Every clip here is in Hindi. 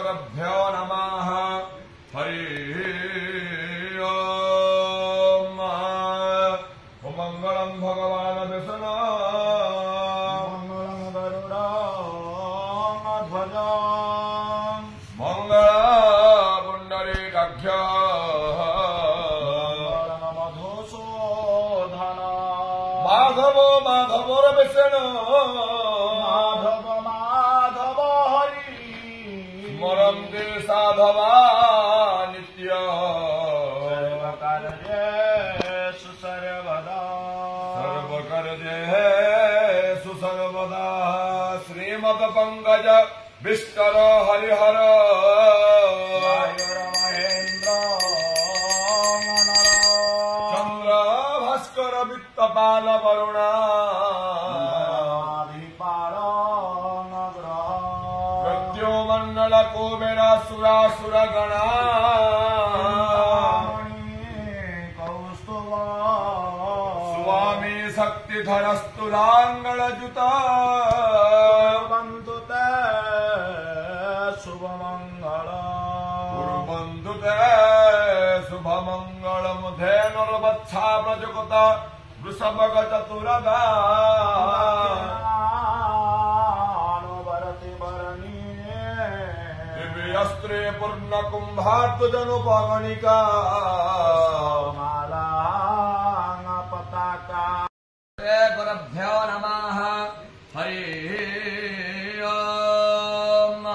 गुरुभ्यो नमः हरि ओम मंगलम भगवान विष्णु मंगलम गरुड़ध्वज मंगल पुंडरीकाक्ष मंगलम मधुसूदन माधव माधवर विष्णु माधव माधव हरि स्मरन्ति साधवा नित्य सर्वकार्येषु सर्वदा सर्वकर्जेषु सर्वदा श्रीमत्पङ्कज विष्कर हरिहर वायुर्महेन्द्र चन्द्र भास्कर वित्तपाल वरुणा मृत्यो मण्डल कुबेर सुरासुरगणा स्वामी शक्तिधरस्तुलाङ्गलजुता बंधु ते शुभमंगल गुरुबन्धु ते शुभमङ्गलम् धेनुर्वत्सा प्रजगत वृषभग चतुरगा भरति भरणी दिव्यस्त्रे पूर्णकुम्भार्तजनुपगणिका माला पताका गुरुभ्यो नमः हरि ओम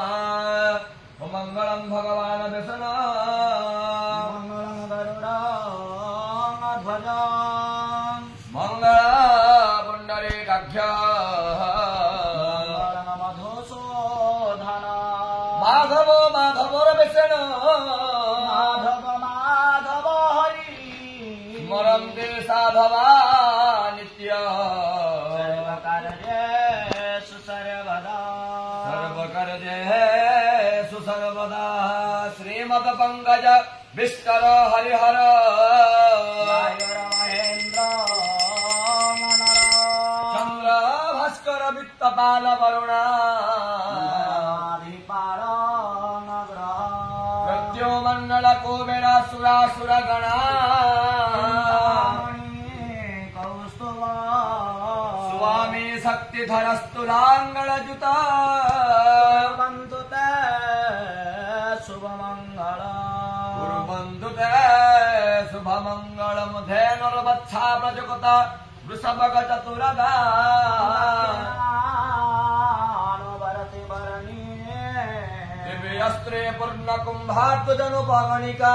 मंगलम भगवान विष्णु मंगलम गरुड़ध्वज मंगल पुंडरीकाक्ष मंगलम मधुसूदन माधव माधवर विष्णु माधव माधव हरि स्मरन्ति साधवा नित्य सर्वकार्येषु सर्वदा सर्वकर्जेषु सर्वदा श्रीमत्पङ्कज विष्कर हरिहर वायुर्महेन्द्र चन्द्र भास्कर वित्तपाल वरुणा मृत्यो मण्डल कुबेर सुरासुरगणा स्वामी शक्तिधरस्तुलाङ्गलजुता बंधु ते शुभमंगल गुरुबन्धु ते शुभमङ्गलम् धेनुर्वत्सा प्रजगत वृषभग चतुरगा भरति भरणी दिव्यस्त्रे पूर्णकुम्भार्तजनुपगणिका